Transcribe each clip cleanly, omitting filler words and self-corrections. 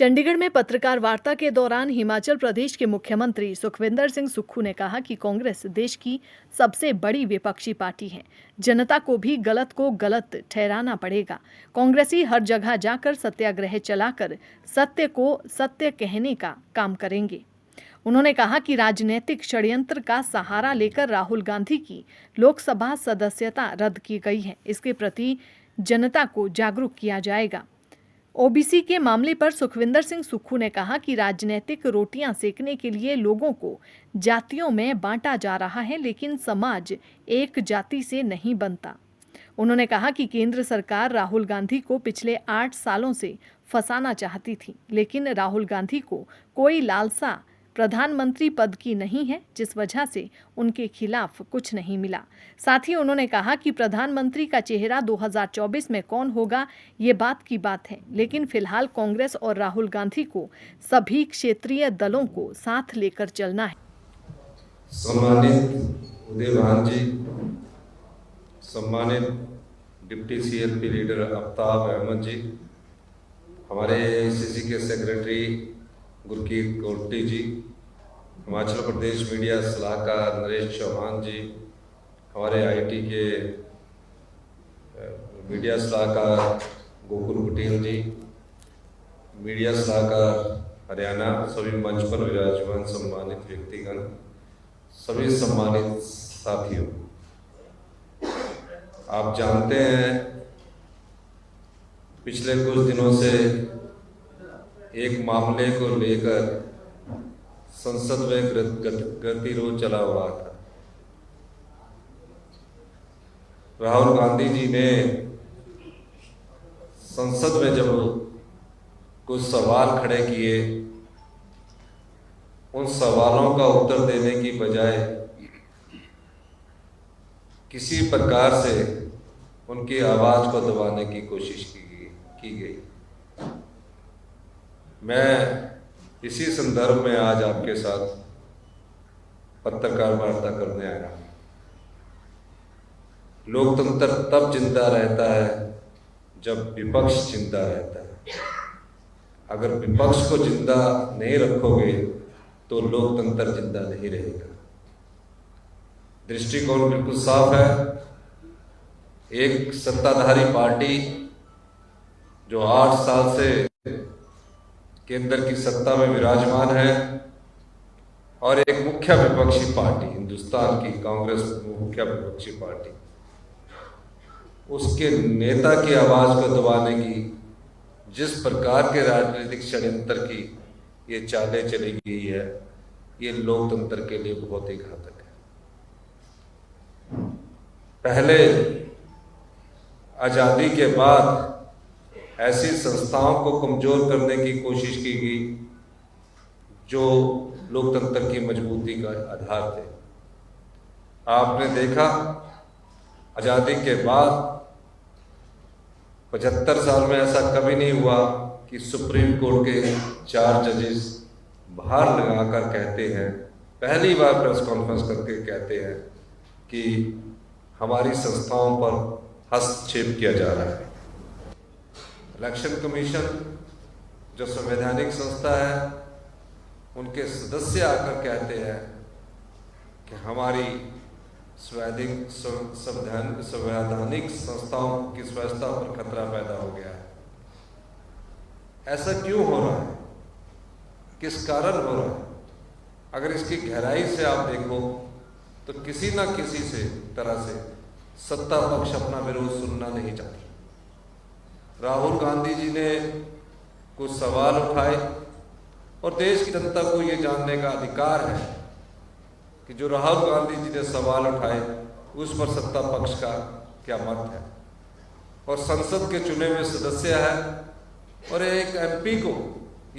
चंडीगढ़ में पत्रकार वार्ता के दौरान हिमाचल प्रदेश के मुख्यमंत्री सुखविंदर सिंह सुक्खू ने कहा कि कांग्रेस देश की सबसे बड़ी विपक्षी पार्टी है। जनता को भी गलत को गलत ठहराना पड़ेगा। कांग्रेसी हर जगह जाकर सत्याग्रह चलाकर सत्य को सत्य कहने का काम करेंगे। उन्होंने कहा कि राजनीतिक षड्यंत्र का सहारा लेकर राहुल गांधी की लोकसभा सदस्यता रद्द की गई है। इसके प्रति जनता को जागरूक किया जाएगा। ओबीसी के मामले पर सुखविंदर सिंह सुक्खू ने कहा कि राजनीतिक रोटियां सेकने के लिए लोगों को जातियों में बांटा जा रहा है, लेकिन समाज एक जाति से नहीं बनता। उन्होंने कहा कि केंद्र सरकार राहुल गांधी को पिछले 8 सालों से फंसाना चाहती थी, लेकिन राहुल गांधी को कोई लालसा प्रधानमंत्री पद की नहीं है, जिस वजह से उनके खिलाफ कुछ नहीं मिला। साथ ही उन्होंने कहा कि प्रधानमंत्री का चेहरा 2024 में कौन होगा ये बात की बात है, लेकिन फिलहाल कांग्रेस और राहुल गांधी को सभी क्षेत्रीय दलों को साथ लेकर चलना है। सम्मानित उदय भान जी, सम्मानित deputy CLP leader Aftab Ahmed ji, हमारे एआईसीसी के सेक्रेटरी गुरकीरत कोटी जी, हिमाचल प्रदेश मीडिया सलाहकार नरेश चौहान जी, हमारे आईटी के मीडिया सलाहकार गोकुल पटेल जी, मीडिया सलाहकार हरियाणा, सभी मंच पर विराजमान सम्मानित व्यक्तिगण, सभी सम्मानित साथियों, आप जानते हैं पिछले कुछ दिनों से एक मामले को लेकर संसद में गतिरोध चला हुआ था। राहुल गांधी जी ने संसद में जब कुछ सवाल खड़े किए, उन सवालों का उत्तर देने की बजाय किसी प्रकार से उनकी आवाज को दबाने की कोशिश की गई। मैं इसी संदर्भ में आज आपके साथ पत्रकार वार्ता करने आया हूं। लोकतंत्र तब जिंदा रहता है जब विपक्ष जिंदा रहता है। अगर विपक्ष को जिंदा नहीं रखोगे तो लोकतंत्र जिंदा नहीं रहेगा। दृष्टिकोण बिल्कुल साफ है। एक सत्ताधारी पार्टी जो 8 साल से केंद्र की सत्ता में विराजमान है और एक मुख्य विपक्षी पार्टी, हिंदुस्तान की कांग्रेस मुख्य विपक्षी पार्टी, उसके नेता की आवाज को दबाने की जिस प्रकार के राजनीतिक षड्यंत्र की ये चालें चली गई है, ये लोकतंत्र के लिए बहुत ही घातक है। पहले आजादी के बाद ऐसी संस्थाओं को कमजोर करने की कोशिश की गई जो लोकतंत्र की मजबूती का आधार थे। आपने देखा आजादी के बाद 75 साल में ऐसा कभी नहीं हुआ कि सुप्रीम कोर्ट के 4 जजेस बाहर लगाकर कहते हैं, पहली बार प्रेस कॉन्फ्रेंस करके कहते हैं कि हमारी संस्थाओं पर हस्तक्षेप किया जा रहा है। इलेक्शन कमीशन जो संवैधानिक संस्था है, उनके सदस्य आकर कहते हैं कि हमारी संवैधानिक संस्थाओं की स्वायत्तता पर खतरा पैदा हो गया है। ऐसा क्यों हो रहा है? किस कारण हो रहा है? अगर इसकी गहराई से आप देखो तो किसी ना किसी से तरह से सत्ता पक्ष अपना विरोध सुनना नहीं चाहता। राहुल गांधी जी ने कुछ सवाल उठाए और देश की जनता को ये जानने का अधिकार है कि जो राहुल गांधी जी ने सवाल उठाए उस पर सत्ता पक्ष का क्या मत है। और संसद के चुने हुए सदस्य है और एक एमपी को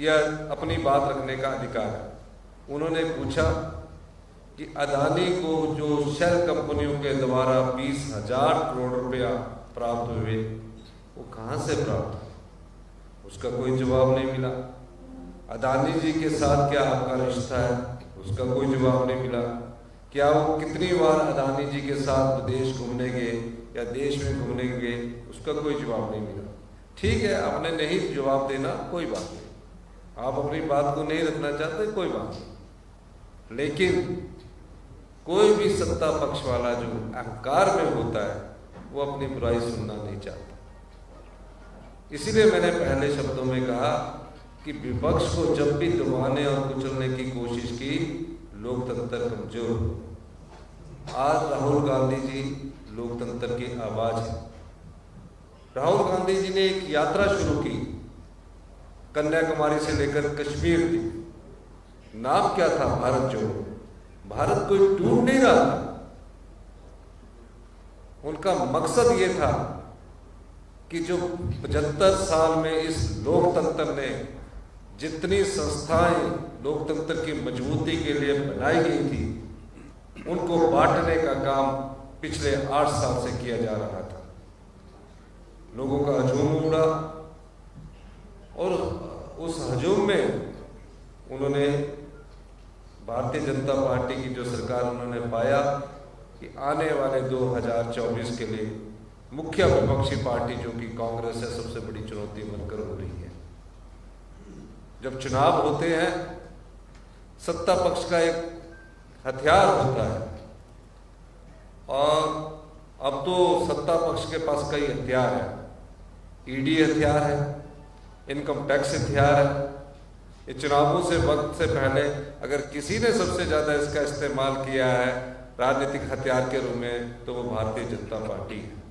यह अपनी बात रखने का अधिकार है। उन्होंने पूछा कि अदानी को जो शेल कंपनियों के द्वारा 20,000 करोड़ रुपया प्राप्त हुए, वो कहाँ से प्राप्त हुआ? उसका कोई जवाब नहीं मिला। अदानी जी के साथ क्या आपका रिश्ता है? उसका कोई जवाब नहीं मिला। क्या वो कितनी बार अदानी जी के साथ विदेश घूमने गए या देश में घूमने गए? उसका कोई जवाब नहीं मिला। ठीक है, आपने नहीं जवाब देना, कोई बात नहीं, आप अपनी बात को नहीं रखना चाहते, कोई बात नहीं, लेकिन कोई भी सत्ता पक्ष वाला जो अहंकार में होता है वो अपनी बुराई सुनना नहीं चाहता। इसीलिए मैंने पहले शब्दों में कहा कि विपक्ष को जब भी दबाने और कुचलने की कोशिश की, लोकतंत्र कमजोर हो। आज राहुल गांधी जी लोकतंत्र की आवाज है। राहुल गांधी जी ने एक यात्रा शुरू की, कन्याकुमारी से लेकर कश्मीर तक। नाम क्या था? भारत जोड़ो। भारत कोई टूट नहीं रहा था। उनका मकसद ये था कि जो 75 साल में इस लोकतंत्र ने जितनी संस्थाएं लोकतंत्र की मजबूती के लिए बनाई गई थी, उनको बांटने का काम पिछले 8 साल से किया जा रहा था। लोगों का हजूम उड़ा और उस हजूम में उन्होंने भारतीय जनता पार्टी की जो सरकार, उन्होंने पाया कि आने वाले 2024 के लिए मुख्य विपक्षी पार्टी जो कि कांग्रेस है, सबसे बड़ी चुनौती बनकर हो रही है। जब चुनाव होते हैं, सत्ता पक्ष का एक हथियार होता है, और अब तो सत्ता पक्ष के पास कई हथियार है। ईडी हथियार है, इनकम टैक्स हथियार है। ये चुनावों से वक्त से पहले अगर किसी ने सबसे ज्यादा इसका इस्तेमाल किया है राजनीतिक हथियार के रूप में, तो वो भारतीय जनता पार्टी है।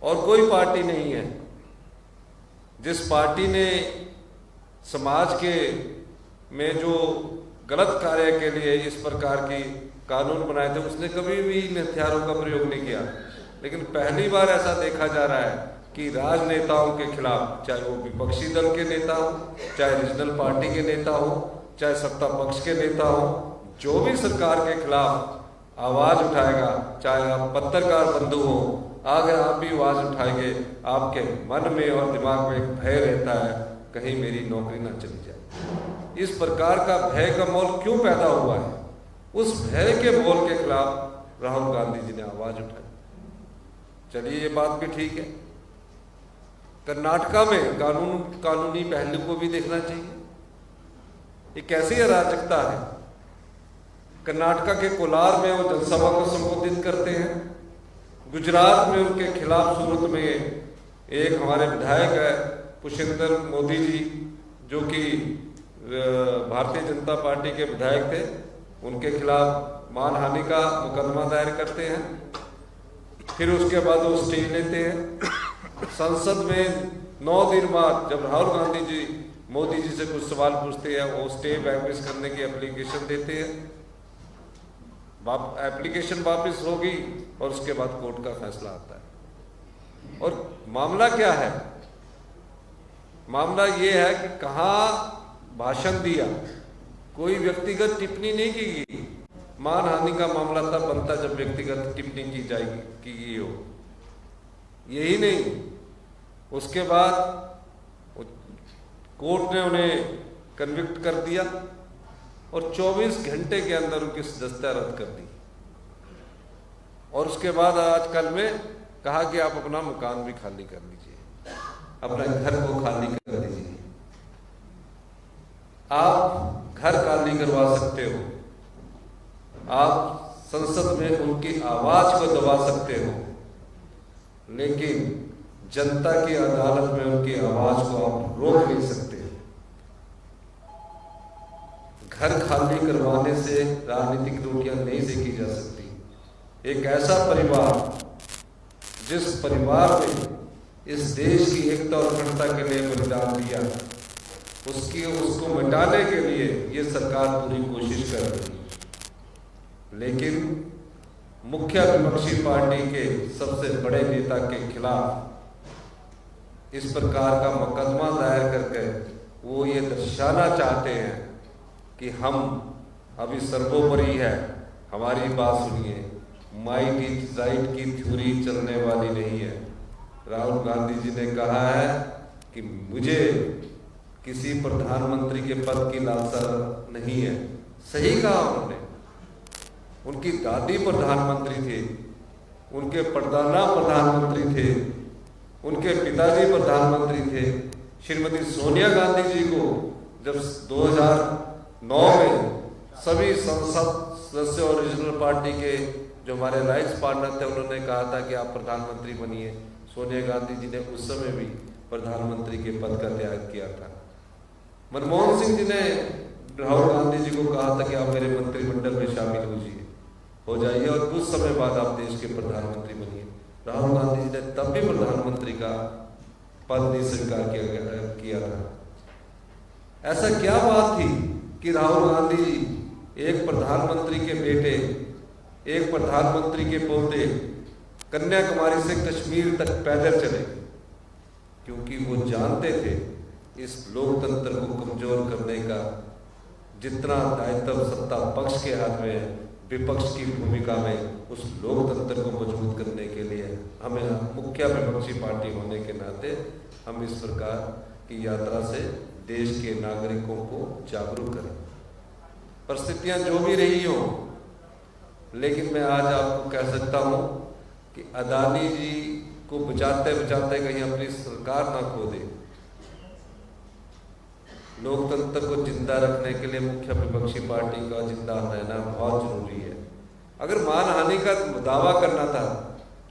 और कोई पार्टी नहीं है जिस पार्टी ने समाज के में जो गलत कार्य के लिए इस प्रकार की कानून बनाए थे, उसने कभी भी इन हथियारों का प्रयोग नहीं किया। लेकिन पहली बार ऐसा देखा जा रहा है कि राजनेताओं के खिलाफ, चाहे वो विपक्षी दल के नेता हो, चाहे रीजनल पार्टी के नेता हो, चाहे सत्ता पक्ष के नेता हो, जो भी सरकार के खिलाफ आवाज उठाएगा, चाहे आप पत्रकार बंधु हो, अगर आप भी आवाज उठाएंगे, आपके मन में और दिमाग में एक भय रहता है, कहीं मेरी नौकरी ना चली जाए। इस प्रकार का भय का माहौल क्यों पैदा हुआ है? उस भय के माहौल के खिलाफ राहुल गांधी जी ने आवाज उठाई। चलिए, ये बात भी ठीक है। कर्नाटका में कानूनी पहलू को भी देखना चाहिए। ये कैसी अराजकता है? कर्नाटका के कोलार में वो जनसभा को संबोधित करते हैं। गुजरात में उनके खिलाफ सूरत में एक हमारे विधायक है पुष्पेंद्र मोदी जी, जो कि भारतीय जनता पार्टी के विधायक थे, उनके खिलाफ मानहानि का मुकदमा दायर करते हैं। फिर उसके बाद वो स्टे लेते हैं। संसद में 9 दिन बाद जब राहुल गांधी जी मोदी जी से कुछ सवाल पूछते हैं, वो स्टे वापस करने की एप्लीकेशन देते हैं। एप्लीकेशन वापस होगी और उसके बाद कोर्ट का फैसला आता है। और मामला क्या है? मामला ये है कि कहाँ भाषण दिया, कोई व्यक्तिगत टिप्पणी नहीं की गई। मानहानि का मामला तब बनता जब व्यक्तिगत टिप्पणी की गई हो। यही नहीं, उसके बाद कोर्ट ने उन्हें कन्विक्ट कर दिया और 24 घंटे के अंदर उनकी सदस्यता रद्द कर दी। और उसके बाद आजकल में कहा कि आप अपना मकान भी खाली कर लीजिए, अपने घर को खाली कर दीजिए। आप घर खाली करवा सकते हो, आप संसद में उनकी आवाज को दबा सकते हो, लेकिन जनता की अदालत में उनकी आवाज को आप रोक नहीं सकते। घर खाली करवाने से राजनीतिक रोटियां नहीं सेकी जा सकती। एक ऐसा परिवार जिस परिवार ने इस देश की एकता और अखंडता के लिए बलिदान दिया, उसको मिटाने के लिए ये सरकार पूरी कोशिश कर रही है। लेकिन मुख्य विपक्षी पार्टी के सबसे बड़े नेता के खिलाफ इस प्रकार का मुकदमा दायर करके वो ये दर्शाना चाहते हैं कि हम अभी सर्वोपरि है, हमारी बात सुनिए। माइट इज राइट की थ्योरी चलने वाली नहीं है। राहुल गांधी जी ने कहा है कि मुझे किसी प्रधानमंत्री के पद की लालसा नहीं है। सही कहा उन्होंने। उनकी दादी प्रधानमंत्री थे, उनके परदादा प्रधानमंत्री थे, उनके पिताजी प्रधानमंत्री थे। श्रीमती सोनिया गांधी जी को जब 2009 में सभी संसद सदस्य और रीजनल पार्टी के जो हमारे अलायंस पार्टनर थे उन्होंने कहा था कि आप प्रधानमंत्री बनिए, सोनिया गांधी जी ने उस समय भी प्रधानमंत्री के पद का त्याग किया था। मनमोहन सिंह जी ने राहुल गांधी जी को कहा था कि आप मेरे मंत्रिमंडल में शामिल हो जाइए और कुछ समय बाद आप देश के प्रधानमंत्री बनिए। राहुल गांधी जी ने तब भी प्रधानमंत्री का पद नहीं स्वीकार किया था। ऐसा क्या बात थी कि राहुल गांधी जी एक प्रधानमंत्री के बेटे, एक प्रधानमंत्री के पोते कन्याकुमारी से कश्मीर तक पैदल चले? क्योंकि वो जानते थे इस लोकतंत्र को कमजोर करने का जितना दायित्व सत्ता पक्ष के हाथ में है, विपक्ष की भूमिका में उस लोकतंत्र को मजबूत करने के लिए हमें मुख्य विपक्षी पार्टी होने के नाते हम इस प्रकार की यात्रा से देश के नागरिकों को जागरूक करें। परिस्थितियां जो भी रही हो, लेकिन मैं आज आपको कह सकता हूं कि अदानी जी को बचाते बचाते कहीं अपनी सरकार ना खो दे। लोकतंत्र को जिंदा रखने के लिए मुख्य विपक्षी पार्टी का जिंदा रहना बहुत जरूरी है। अगर मानहानि का दावा करना था,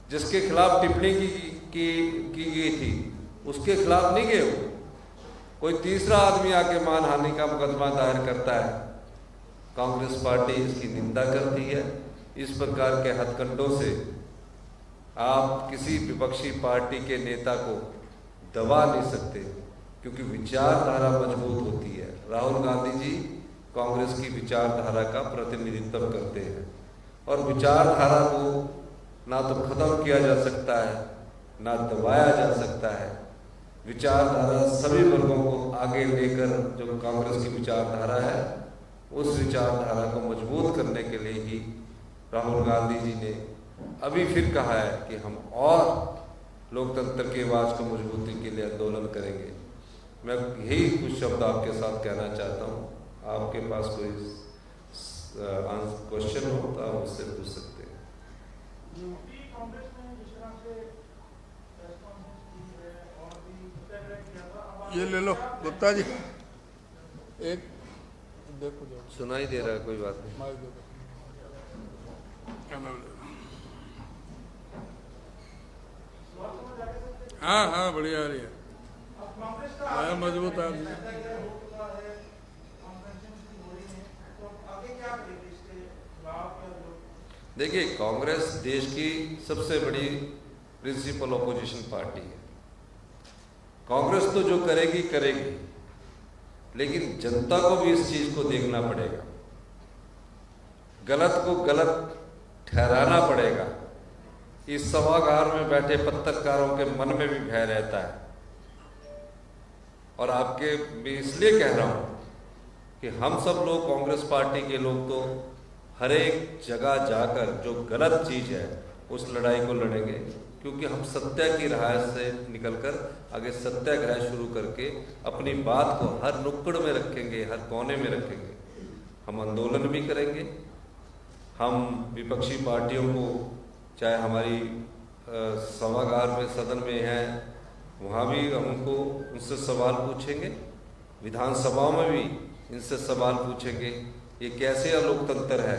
जिसके खिलाफ टिप्पणी की गई थी उसके खिलाफ नहीं गए हो, कोई तीसरा आदमी आके मानहानि का मुकदमा दायर करता है, कांग्रेस पार्टी इसकी निंदा करती है। इस प्रकार के हथकंडों से आप किसी विपक्षी पार्टी के नेता को दबा नहीं सकते, क्योंकि विचारधारा मजबूत होती है। राहुल गांधी जी कांग्रेस की विचारधारा का प्रतिनिधित्व करते हैं और विचारधारा को ना तो खत्म किया जा सकता है, ना दबाया जा सकता है। विचारधारा सभी वर्गों को आगे लेकर जो कांग्रेस की विचारधारा है, उस विचारधारा को मजबूत करने के लिए ही राहुल गांधी जी ने अभी फिर कहा है कि हम और लोकतंत्र के आवाज को मजबूती के लिए आंदोलन करेंगे। मैं यही कुछ शब्द आपके साथ कहना चाहता हूँ। आपके पास कोई क्वेश्चन हो तो आप उससे पूछ सकते हैं। ये ले लो गुप्ता जी, एक देखो सुनाई दे रहा है, कोई बात नहीं। हाँ हाँ बढ़िया आ रही है, मजबूत आ रही है। देखिए, कांग्रेस देश की सबसे बड़ी प्रिंसिपल ऑपोजिशन पार्टी है। कांग्रेस तो जो करेगी करेगी, लेकिन जनता को भी इस चीज को देखना पड़ेगा, गलत को गलत ठहराना पड़ेगा। इस सभागार में बैठे पत्रकारों के मन में भी भय रहता है, और आपके भी इसलिए कह रहा हूं कि हम सब लोग कांग्रेस पार्टी के लोग तो हर एक जगह जाकर जो गलत चीज है उस लड़ाई को लड़ेंगे, क्योंकि हम सत्य की राह से निकलकर आगे सत्याग्रह शुरू करके अपनी बात को हर नुक्कड़ में रखेंगे, हर कोने में रखेंगे। हम आंदोलन भी करेंगे, हम विपक्षी पार्टियों को, चाहे हमारी सभागार में सदन में है वहाँ भी हमको उनसे सवाल पूछेंगे, विधानसभा में भी इनसे सवाल पूछेंगे। ये कैसे लोकतंत्र है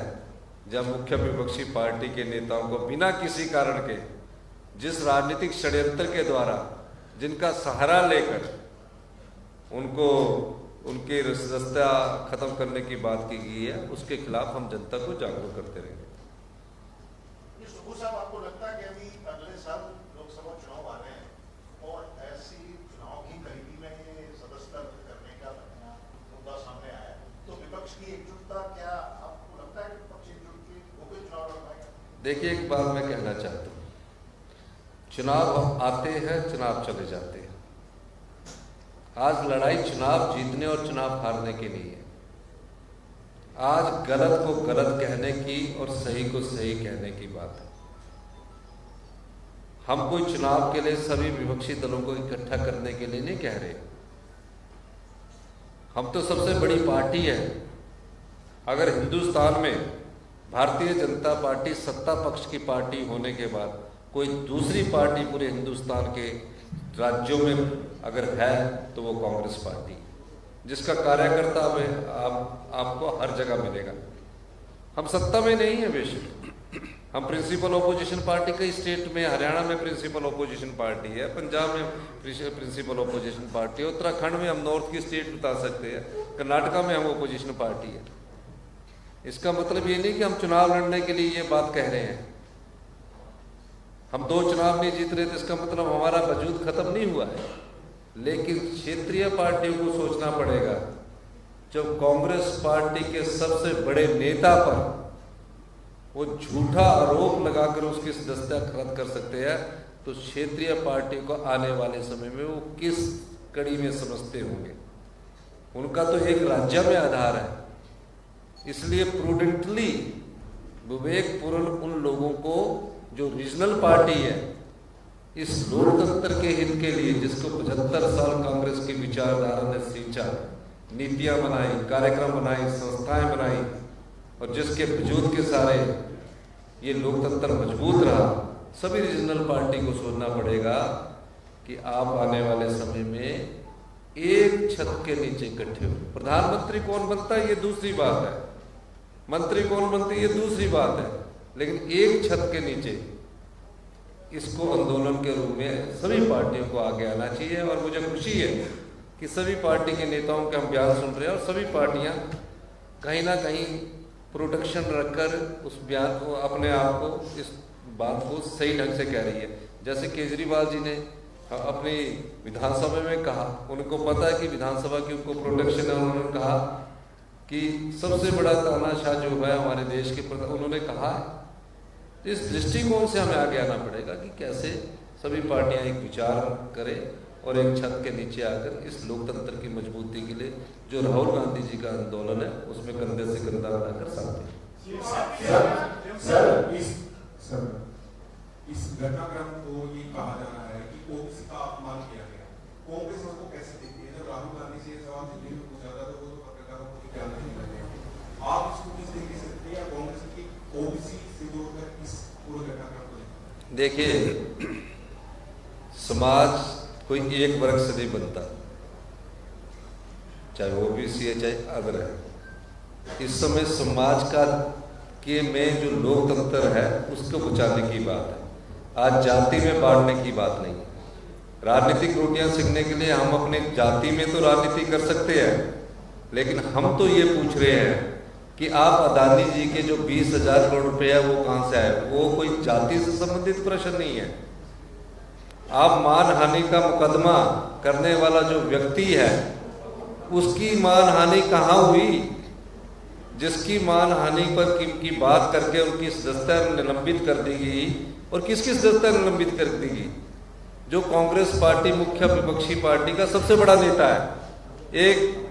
जब मुख्य विपक्षी पार्टी के नेताओं को बिना किसी कारण के, जिस राजनीतिक षड्यंत्र के द्वारा, जिनका सहारा लेकर उनको उनके रास्ता खत्म करने की बात की गई है, उसके खिलाफ हम जनता को जागरूक करते रहेंगे। साहब, आपको लगता है कि अभी अगले साल लोकसभा चुनाव आ रहे हैं और ऐसी चुनाव की करीबी में ये सदस्यता करने का मुद्दा सामने आया है, तो विपक्ष की एकजुटता, क्या आपको लगता है कि विपक्ष एकजुट होकर चुनाव लड़ पाएगा? देखिए, एक बात मैं कहना चाहता हूँ, चुनाव आते हैं, चुनाव चले जाते हैं। आज लड़ाई चुनाव जीतने और चुनाव हारने के लिए है। आज गलत को गलत कहने की और सही को सही कहने की बात है। हम कोई चुनाव के लिए सभी विपक्षी दलों को इकट्ठा करने के लिए नहीं कह रहे। हम तो सबसे बड़ी पार्टी है। अगर हिंदुस्तान में भारतीय जनता पार्टी सत्ता पक्ष की पार्टी होने के बाद कोई दूसरी पार्टी पूरे हिंदुस्तान के राज्यों में अगर है तो वो कांग्रेस पार्टी। जिसका कार्यकर्ता हमें आपको हर जगह मिलेगा। हम सत्ता में नहीं है बेशक, हम प्रिंसिपल ओपोजिशन पार्टी कई स्टेट में, हरियाणा में प्रिंसिपल ओपोजिशन पार्टी है, पंजाब में प्रिंसिपल ओपोजिशन पार्टी है, उत्तराखंड में हम नॉर्थ की स्टेट बता सकते हैं, कर्नाटका में हम ओपोजिशन पार्टी है। इसका मतलब ये नहीं कि हम चुनाव लड़ने के लिए ये बात कह रहे हैं। हम 2 चुनाव नहीं जीत रहे तो इसका मतलब हमारा वजूद खत्म नहीं हुआ है। लेकिन क्षेत्रीय पार्टियों को सोचना पड़ेगा, जब कांग्रेस पार्टी के सबसे बड़े नेता पर वो झूठा आरोप लगाकर उसकी सदस्यता रद्द कर सकते हैं, तो क्षेत्रीय पार्टी को आने वाले समय में वो किस कड़ी में समझते होंगे। उनका तो एक राज्य में आधार है। इसलिए प्रूडेंटली, विवेकपूर्ण उन लोगों को जो रीजनल पार्टी है, इस लोकतंत्र के हित के लिए, जिसको 75 साल कांग्रेस की विचारधारा ने सींचा, नीतियां बनाई, कार्यक्रम बनाई, संस्थाएं बनाई, और जिसके वजूद के सारे ये लोकतंत्र मजबूत रहा, सभी रीजनल पार्टी को सोचना पड़ेगा कि आप आने वाले समय में एक छत के नीचे इकट्ठे हो। प्रधानमंत्री कौन बनता है ये दूसरी बात है, मंत्री कौन बनती है ये दूसरी बात है, लेकिन एक छत के नीचे इसको आंदोलन के रूप में सभी पार्टियों को आगे आना चाहिए। और मुझे खुशी है कि सभी पार्टी के नेताओं के हम बयान सुन रहे हैं, और सभी पार्टियां कहीं ना कहीं प्रोटेक्शन रखकर उस बयान को, अपने आप को, इस बात को सही ढंग से कह रही है। जैसे केजरीवाल जी ने अपनी विधानसभा में कहा, उनको पता है कि विधानसभा की उनको प्रोटेक्शन है, उन्होंने कहा कि सबसे बड़ा तानाशाह जो है हमारे देश के प्रति, उन्होंने कहा। इस दृष्टिकोण से हमें आगे आना पड़ेगा कि कैसे सभी पार्टियां एक विचार करें और एक छत के नीचे आकर इस लोकतंत्र की मजबूती के लिए जो राहुल गांधी जी का आंदोलन है उसमें कंधे से कंधा मिलाकर साथ दें। इस घटनाक्रम को ये कहा जा रहा है कि ओबीसी का अपमान किया गया, कांग्रेस उसको कैसे देखती है? जब राहुल गांधी से ये सवाल दिल्ली में पूछा था तो वो तो पत्रकारों को क्या नहीं लगे, आप इसको किस तरीके से देखते हैं? कांग्रेस की ओबीसी से जोड़कर इस पूरे घटनाक्रम को देखिए, समाज कोई एक वर्ग से नहीं बनता, चाहे ओबीसी है चाहे अदर है। इस समय समाज का के में जो लोकतंत्र है उसको बचाने की बात है, आज जाति में बांटने की बात नहीं। राजनीतिक रोटियां सेकने के लिए हम अपने जाति में तो राजनीति कर सकते हैं, लेकिन हम तो ये पूछ रहे हैं कि आप अदानी जी के जो 20,000 करोड़ रुपए है वो कहां से आए? वो कोई जाति से संबंधित प्रश्न नहीं है। आप मानहानि का मुकदमा करने वाला जो व्यक्ति है उसकी मानहानि कहाँ हुई? जिसकी मानहानि पर की बात करके उनकी सदस्यता निलंबित कर दी गई, और किसकी सदस्यता निलंबित कर दी गई? जो कांग्रेस पार्टी मुख्य विपक्षी पार्टी का सबसे बड़ा नेता है, एक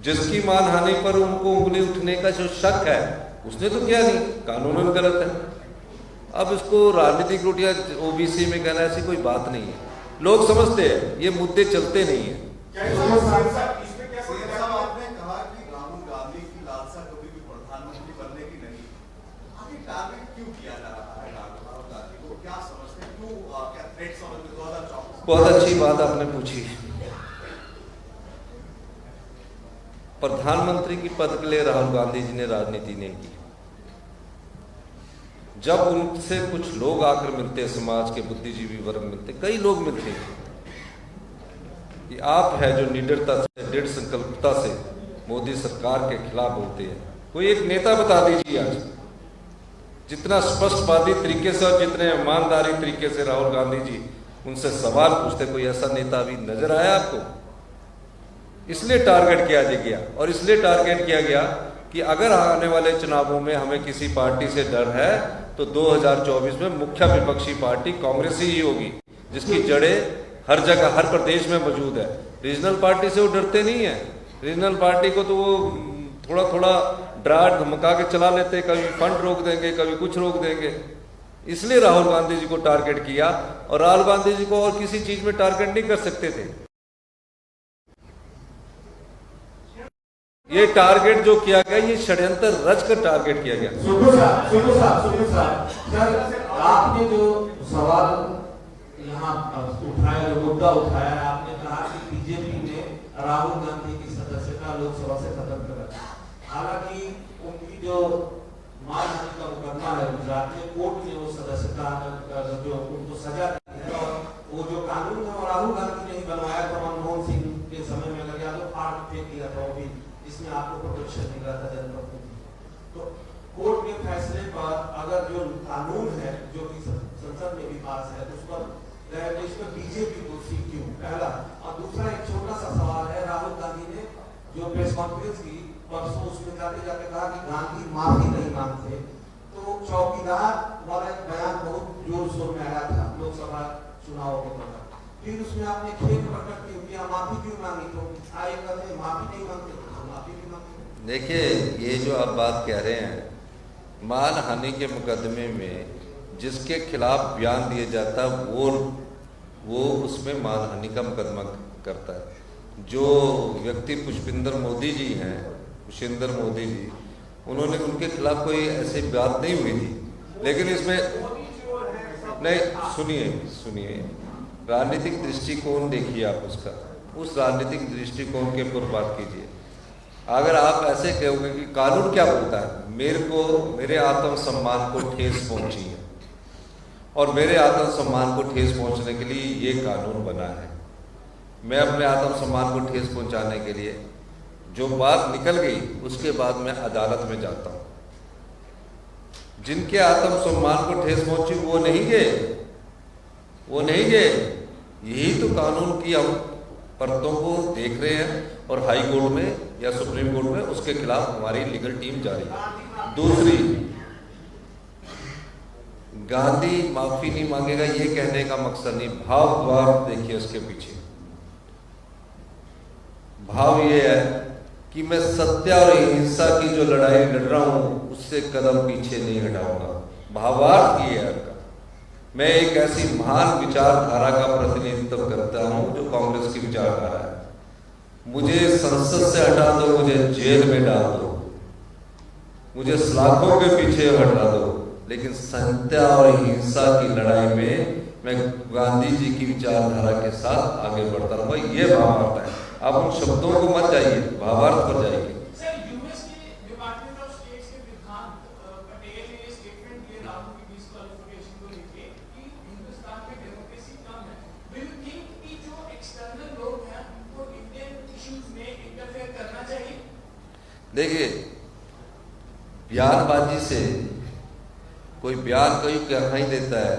जिसकी मानहानि पर उनको उंगली उठने का जो शक है उसने तो किया नहीं, कानूनन गलत है। अब इसको राजनीतिक रोटियां ओबीसी में कहना ऐसी कोई बात नहीं है। लोग समझते हैं ये मुद्दे चलते नहीं है। आपने कहा कि राहुल गांधी की लालसा कभी भी प्रधानमंत्री बनने की नहीं, आगे टारगेट क्यों किया जा रहा है राहुल गांधी को? क्या समझते हैं, क्यों, क्या थ्रेट समझते? 2024 बहुत अच्छी बात आपने पूछी। प्रधानमंत्री की पद के लिए राहुल गांधी जी ने राजनीति नहीं की। जब उनसे कुछ लोग आकर मिलते, समाज के बुद्धिजीवी वर्ग मिलते, कई लोग मिलते हैं कि आप है जो निडरता से, दृढ़ संकल्पता से मोदी सरकार के खिलाफ बोलते हैं, कोई एक नेता बता दीजिए आज जितना स्पष्टवादी तरीके से और जितने ईमानदारी तरीके से राहुल गांधी जी उनसे सवाल पूछते, कोई ऐसा नेता अभी नजर आया आपको? इसलिए टारगेट किया गया, और इसलिए टारगेट किया गया कि अगर आने वाले चुनावों में हमें किसी पार्टी से डर है तो 2024 में मुख्य विपक्षी पार्टी कांग्रेस ही होगी, जिसकी जड़ें हर जगह, हर प्रदेश में मौजूद है। रीजनल पार्टी से वो डरते नहीं है। रीजनल पार्टी को तो वो थोड़ा थोड़ा डरा धमका के चला लेते, कभी फंड रोक देंगे, कभी कुछ रोक देंगे। इसलिए राहुल गांधी जी को टारगेट किया, और राहुल गांधी जी को और किसी चीज में टारगेट नहीं कर सकते थे। ये टारगेट जो किया गया, ये षड्यंत्र रच कर टारगेट किया गया। सर, आपने जो सवाल यहाँ उठाया, जो मुद्दा उठाया, आपने कहा कि बीजेपी ने राहुल गांधी की सदस्यता लोकसभा से खत्म करा। हालांकि उनकी जो मानहानि का मुकदमा है गुजरात में, कोर्ट ने वो सदस्यता जो उनको सजा दी है, और वो जो कानून है राहुल गांधी ने ही बनवाया था, मनमोहन सिंह के समय में लगा तो फाड़ फेंक दिया था, वो भी जिसमें आपको प्रोटेक्शन मिला था जनप्रतिनिधि। तो कोर्ट के फैसले पर अगर जो कानून है जो कि संसद में भी पास है उस पर बीजेपी दोषी क्यों, पहला। और दूसरा एक छोटा सा सवाल है, राहुल गांधी ने जो प्रेस कॉन्फ्रेंस की परसों उसमें जाते जाते कहा कि गांधी माफी नहीं मांगते, तो चौकीदार वाला एक बयान बहुत जोर शोर में आया था लोकसभा चुनाव के दौरान। फिर उसमें आपने खेद प्रकट क्यों किया, माफी क्यों मांगी? तो आए कहते माफी नहीं मांगते तो माफी भी मांगते। देखिए, ये जो आप बात कह रहे हैं, मानहानि के मुकदमे में जिसके खिलाफ बयान दिया जाता है वो उसमें मानहानि का मुकदमा करता है। जो व्यक्ति पुष्पिंदर मोदी जी हैं, पुष्पिंदर मोदी जी, उन्होंने उनके खिलाफ कोई ऐसी बात नहीं हुई थी, लेकिन इसमें नहीं, सुनिए, राजनीतिक दृष्टिकोण देखिए आप उसका, उस राजनीतिक दृष्टिकोण के ऊपर बात कीजिए। अगर आप ऐसे कहोगे कि कानून क्या बोलता है, मेरे आत्मसम्मान को ठेस पहुंची है और मेरे आत्मसम्मान को ठेस पहुंचने के लिए ये कानून बना है, मैं अपने आत्मसम्मान को ठेस पहुंचाने के लिए जो बात निकल गई उसके बाद मैं अदालत में जाता हूं। जिनके आत्मसम्मान को ठेस पहुंची वो नहीं गए। यही तो कानून की हम परतों को देख रहे हैं और हाई कोर्ट में या सुप्रीम कोर्ट में उसके खिलाफ हमारी लीगल टीम जा रही है। दूसरी, गांधी माफी नहीं मांगेगा ये कहने का मकसद नहीं, भाव देखिए उसके पीछे। भाव ये है कि मैं सत्य और हिंसा की जो लड़ाई लड़ रहा हूं उससे कदम पीछे नहीं हटाऊंगा। भावार्थ ये है उनका। मैं एक ऐसी महान विचारधारा का प्रतिनिधित्व करता हूं जो कांग्रेस की विचारधारा है। मुझे संसद से हटा दो, मुझे जेल में डाल दो, मुझे सलाखों के पीछे हटा दो, लेकिन सत्य और हिंसा की लड़ाई में मैं गांधी जी की विचारधारा के साथ आगे बढ़ता रहूंगा। ये भावार्थ है। आप उन शब्दों को मत जाइए, भावार्थ पर जाइए। देखिए, बयानबाजी से कोई बयान कहना ही देता है,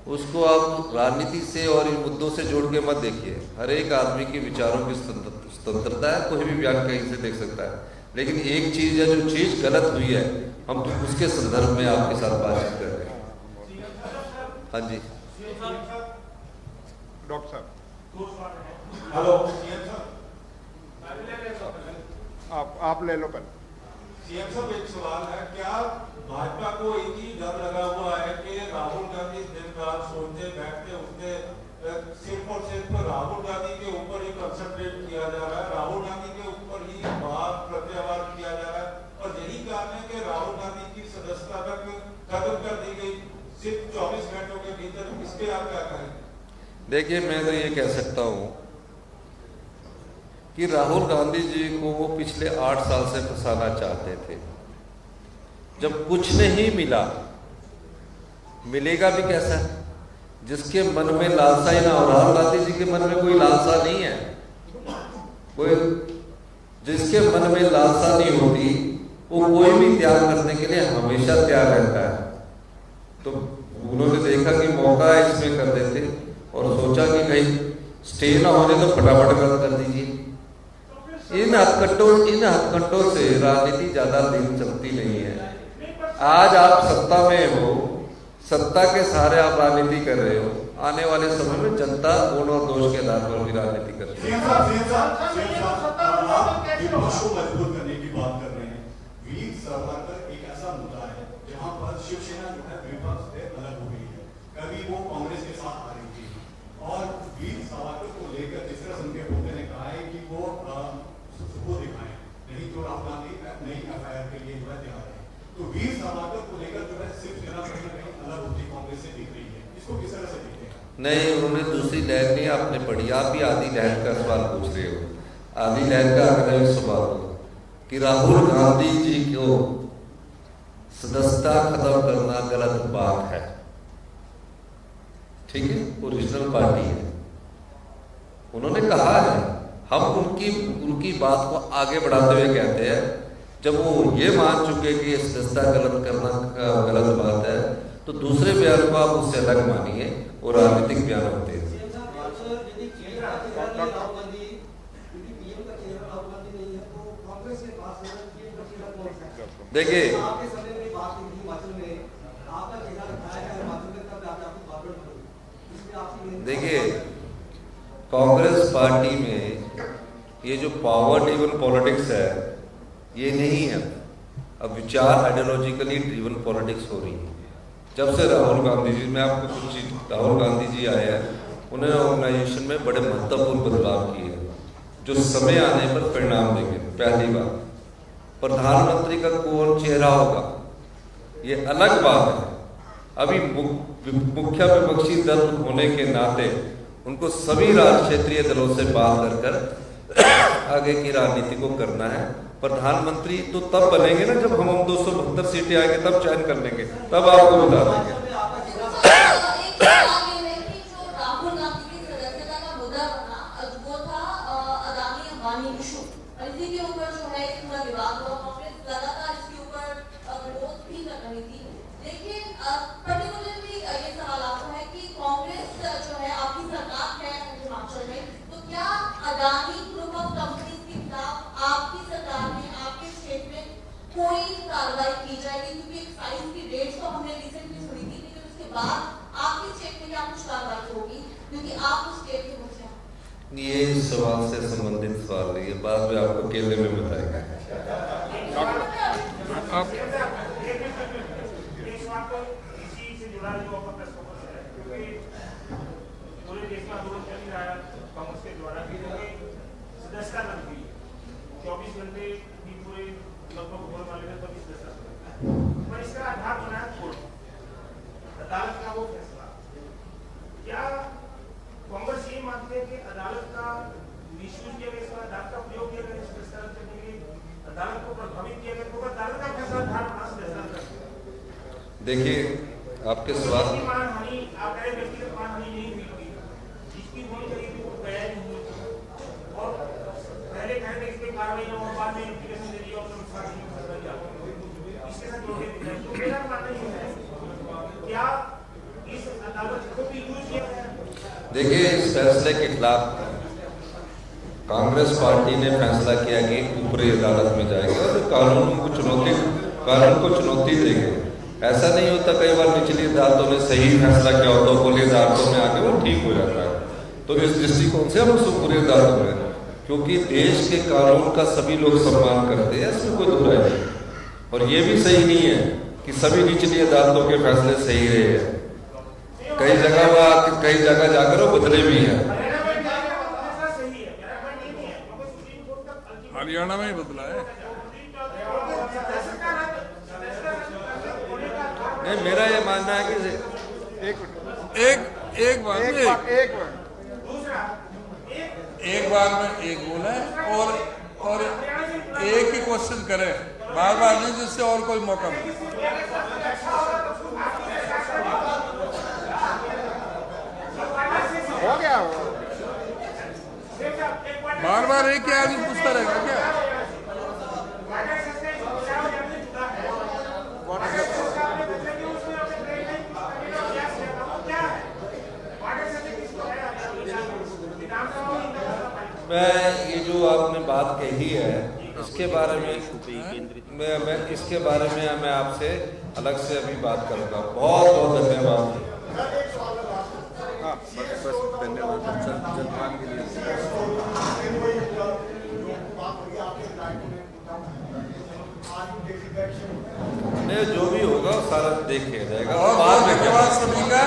उसको आप राजनीति से और इन मुद्दों से जोड़ के मत देखिए। हर एक आदमी के विचारों की स्वतंत्रता है, कोई भी बयान कहीं से देख सकता है, लेकिन एक चीज है, जो चीज गलत हुई है हम उसके संदर्भ में आपके साथ बातचीत कर रहे हैं। हाँ जी, डॉक्टर साहब। हेलो, आप ले लो पहले। सीएम साहब, एक सवाल है, क्या भाजपा को एक ही डर लगा हुआ है कि राहुल गांधी दिन रात सोचते बैठते उठते सिर्फ और सिर्फ राहुल गांधी के ऊपर ही कंसंट्रेट किया जा रहा है, राहुल गांधी के ऊपर ही बात प्रत्यावार किया जा रहा है, और यही कारण है कि राहुल गांधी की सदस्यता तक खत्म कर दी गई सिर्फ 24 घंटों के भीतर? इस पे आप क्या कहेंगे? देखिए, मैं तो ये कह सकता हूँ कि राहुल गांधी जी को वो पिछले 8 साल से फंसाना चाहते थे। जब कुछ नहीं मिला, मिलेगा भी कैसा? जिसके मन में लालसा ही ना हो। राहुल गांधी जी के मन में कोई लालसा नहीं है। कोई जिसके मन में लालसा नहीं होती वो कोई भी त्याग करने के लिए हमेशा तैयार रहता है। तो उन्होंने देखा कि मौका है, इसमें कर देते, और सोचा कि कहीं स्टे ना होने तो फटाफट कर दीजिए। इन हथकंडों से राजनीति ज्यादा दिन चलती नहीं है। आज आप सत्ता में हो, सत्ता के सहारे आप राजनीति कर रहे हो, आने वाले समय में जनता गुण और दोष के आधार पर भी राजनीति करती है। मजबूर करने की बात कर रहे हैं। वीर सावरकर एक ऐसा मुद्दा है जहां पर शिवसेना जो है विपक्ष से अलग हो गई है। कभी वो कांग्रेस के साथ आ रही थी, और वीर सावरकर को लेकर जिस तरह उनके पोते ने कहा है कि वो दिखाएं, नहीं तो राहुल गांधी नई एफआईआर के लिए जो है तैयार है। तो वीर सावरकर को लेकर जो है शिवसेना कहीं ना कहीं अलग होती कांग्रेस से दिख रही है, इसको किस तरह से देखते हैं? नहीं, उन्होंने दूसरी लहर नहीं आपने पढ़ी, आप भी आधी लहर का सवाल पूछ रहे हो। आधी लहर का अगला सवाल कि राहुल गांधी जी को सदस्यता खत्म करना गलत बात है। ठीक है, ओरिजिनल पार्टी है, उन्होंने कहा है, हम उनकी बात को आगे बढ़ाते हुए कहते हैं, जब वो ये मान चुके कि ये सदस्यता गलत करना गलत बात है, तो दूसरे बयान को आप उससे अलग मानिए और राजनीतिक बयान होते हैं। देखिए कांग्रेस पार्टी में ये जो पावर ड्रिवन पॉलिटिक्स है ये नहीं है, अब विचार आइडियोलॉजिकली ड्रिवन पॉलिटिक्स हो रही है। जब से राहुल गांधी जी, मैं आपको कुछ चीज, राहुल गांधी जी आए हैं, उन्होंने ऑर्गेनाइजेशन में बड़े महत्वपूर्ण बदलाव किए हैं जो समय आने पर परिणाम देंगे। पहली बात, प्रधानमंत्री का कौन चेहरा होगा ये अलग बात है, अभी मुख्य विपक्षी दल होने के नाते उनको सभी क्षेत्रीय दलों से बात कर आगे की राजनीति को करना है। प्रधानमंत्री तो तब बनेंगे ना जब हम 272 सीटें आएंगे, तब चयन कर लेंगे, तब आपको बता देंगे। ये सवाल से संबंधित सवाल नहीं है, बाद में आपको केंद्र में बताएंगे। कांग्रेस ये मानते हैं कि अदालत का मिसयूज किया गया, इस अदालत का प्रयोग किया गया, अदालत को प्रभावित किया गया, तो अदालत का फैसला आधार बना। देखिए आपके सवाल की मानहानि, आप कह रहे व्यक्तिगत मानहानि नहीं हुई होगी, जिसकी होनी चाहिए थी वो गया नहीं हुई, और पहले कह रहे इसके कार्रवाई न हो, बाद में एप्लीकेशन दे दी और इसके साथ जोड़े दिया। तो मेरा मानना ये है, क्या इस अदालत को भी यूज किया गया? देखिए, इस फैसले के खिलाफ कांग्रेस पार्टी ने फैसला किया कि ऊपरी अदालत में जाएंगे और कानून को चुनौती देंगे। ऐसा नहीं होता, कई बार निचली अदालतों ने सही फैसला किया होता है, ऊपरी अदालतों में आके वो ठीक हो जाता है। तो इस दृष्टिकोण से हम ऊपरी अदालत में, क्योंकि देश के कानून का सभी लोग सम्मान करते हैं, इसमें कोई दुराई नहीं। और ये भी सही नहीं है कि सभी निचली अदालतों के फैसले सही रहे हैं, कई जगह जाकर वो बदले भी हैं। हरियाणा में ही बदला है। नहीं, मेरा ये मानना है कि एक बार में एक बोला है और एक ही क्वेश्चन करे, बार बार नहीं, जिससे और कोई मौका मिले। हो गया बार बार एक ही आदमी पूछता रहेगा क्या? मैं ये जो आपने बात कही है इसके बारे में इसके बारे में मैं आपसे अलग से अभी बात करूंगा। बहुत बहुत धन्यवाद। बस धन्यवाद जलपान के लिए। नहीं, जो भी होगा सारा देख लिया जाएगा। और बाद में के बाद सभी का